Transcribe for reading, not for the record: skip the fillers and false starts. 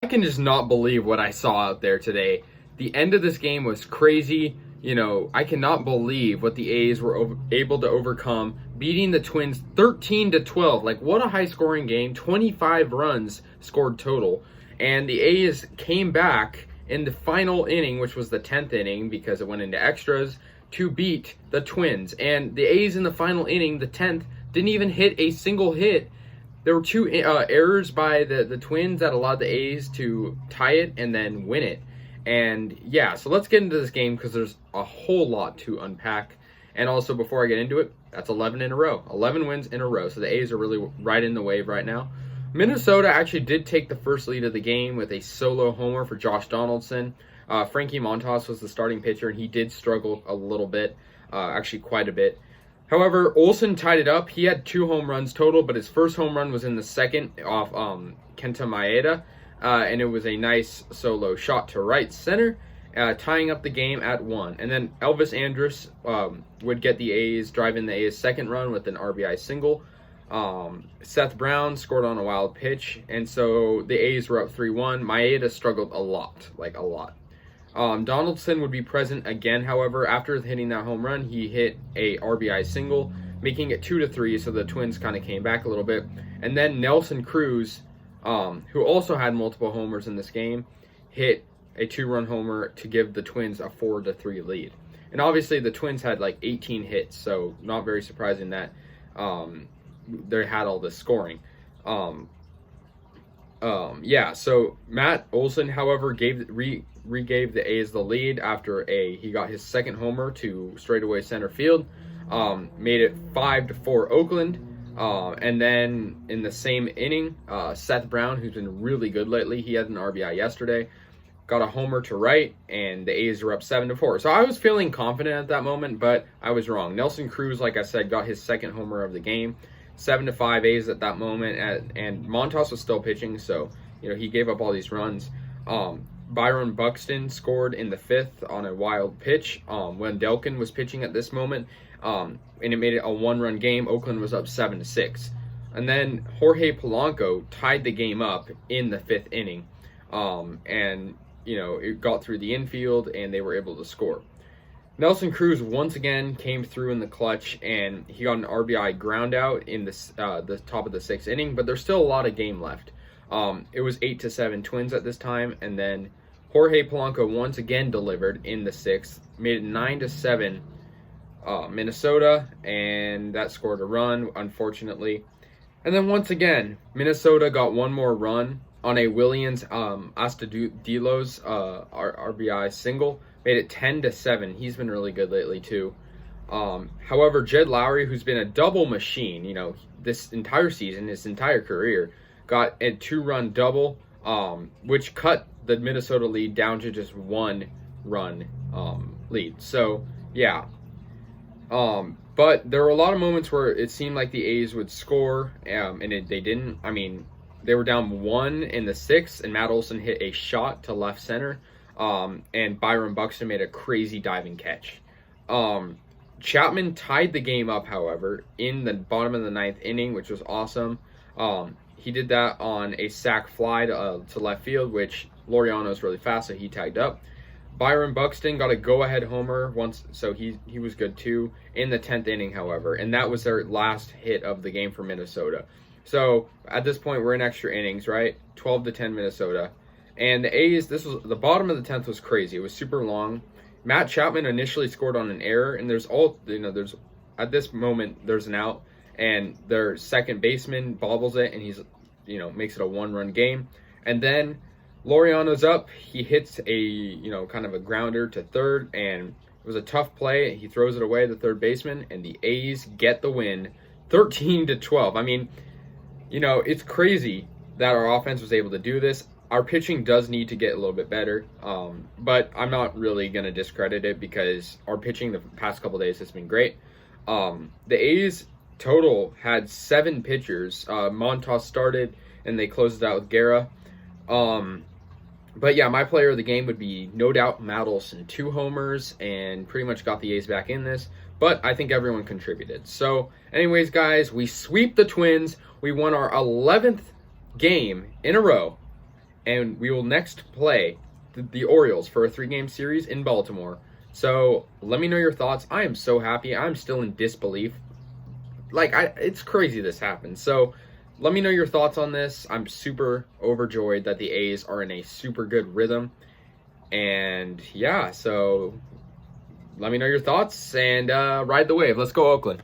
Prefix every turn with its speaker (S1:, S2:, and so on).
S1: can just not believe what I saw out there today. The end of this game was crazy. You know, I cannot believe what the A's were able to overcome, beating the Twins 13-12. Like, what a high-scoring game. 25 runs scored total. And the A's came back in the final inning, which was the 10th inning because it went into extras, to beat the Twins. And the A's in the final inning, the 10th, didn't even hit a single hit. There were two errors by the Twins that allowed the A's to tie it and then win it. And yeah, so let's get into this game because there's a whole lot to unpack. And also, before I get into it, that's 11 in a row. 11 wins in a row. So the A's are really right in the wave right now. Minnesota actually did take the first lead of the game with a solo homer for Josh Donaldson. Frankie Montas was the starting pitcher, and he did struggle a little bit, actually quite a bit. However, Olson tied it up. He had 2 home runs total, but his first home run was in the second off Kenta Maeda, and it was a nice solo shot to right center, tying up the game at 1. And then Elvis Andrus would get the A's, drive in the A's second run with an RBI single. Seth Brown scored on a wild pitch, and so the A's were up 3-1. Maeda struggled a lot, like a lot. Donaldson would be present again, however. After hitting that home run, he hit a RBI single, making it 2-3, so the Twins kind of came back a little bit. And then Nelson Cruz, who also had multiple homers in this game, hit a 2-run homer to give the Twins a 4-3 lead. And obviously the Twins had like 18 hits, so not very surprising that they had all this scoring. Yeah, so Matt Olson, however, regave the A's the lead after he got his second homer to straightaway center field, made it 5-4 Oakland. And then in the same inning, Seth Brown, who's been really good lately, he had an RBI yesterday, got a homer to right, and the A's were up 7-4. So I was feeling confident at that moment, but I was wrong. Nelson Cruz, like I said, got his second homer of the game. 7-5 A's at that moment, and Montas was still pitching, so he gave up all these runs. Byron Buxton scored in the 5th on a wild pitch when Delkin was pitching at this moment, and it made it a 1-run game. Oakland was up 7-6, and then Jorge Polanco tied the game up in the 5th inning, and it got through the infield, and they were able to score. Nelson Cruz once again came through in the clutch, and he got an RBI ground out in the top of the 6th inning, but there's still a lot of game left. It was 8-7 Twins at this time, and then Jorge Polanco once again delivered in the 6th, made it 9-7 Minnesota, and that scored a run, unfortunately. And then once again, Minnesota got one more run on a Williams Astudillo's RBI single, made it 10-7. He's been really good lately too. However, Jed Lowry, who's been a double machine, this entire season, his entire career, got a 2-run double, which cut the Minnesota lead down to just 1-run lead. So yeah. But there were a lot of moments where it seemed like the A's would score, and they didn't. I mean, they were down 1 in the 6th, and Matt Olson hit a shot to left center, and Byron Buxton made a crazy diving catch. Chapman tied the game up, however, in the bottom of the 9th inning, which was awesome. He did that on a sac fly to left field, which Laureano's really fast, so he tagged up. Byron Buxton got a go-ahead homer once, so he was good too in the 10th inning, however, and that was their last hit of the game for Minnesota. So at this point, we're in extra innings, right? 12-10 Minnesota, and the A's. This was the bottom of the 10th was crazy. It was super long. Matt Chapman initially scored on an error, and there's at this moment there's an out, and their second baseman bobbles it, and he's makes it a 1-run game, and then Laureano's up. He hits a kind of a grounder to third, and it was a tough play. He throws it away, the third baseman, and the A's get the win, 13-12. I mean, it's crazy that our offense was able to do this. Our pitching does need to get a little bit better, but I'm not really going to discredit it because our pitching the past couple days has been great. The A's total had 7 pitchers. Montas started, and they closed it out with Guerra. But yeah, my player of the game would be no doubt Matt Olson. 2 homers and pretty much got the A's back in this. But I think everyone contributed. So anyways, guys, we sweep the Twins. We won our 11th game in a row. and we will next play the Orioles for a 3-game series in Baltimore. So let me know your thoughts. I am so happy. I'm still in disbelief. It's crazy this happened. So let me know your thoughts on this. I'm super overjoyed that the A's are in a super good rhythm. And yeah, so let me know your thoughts and ride the wave. Let's go, Oakland.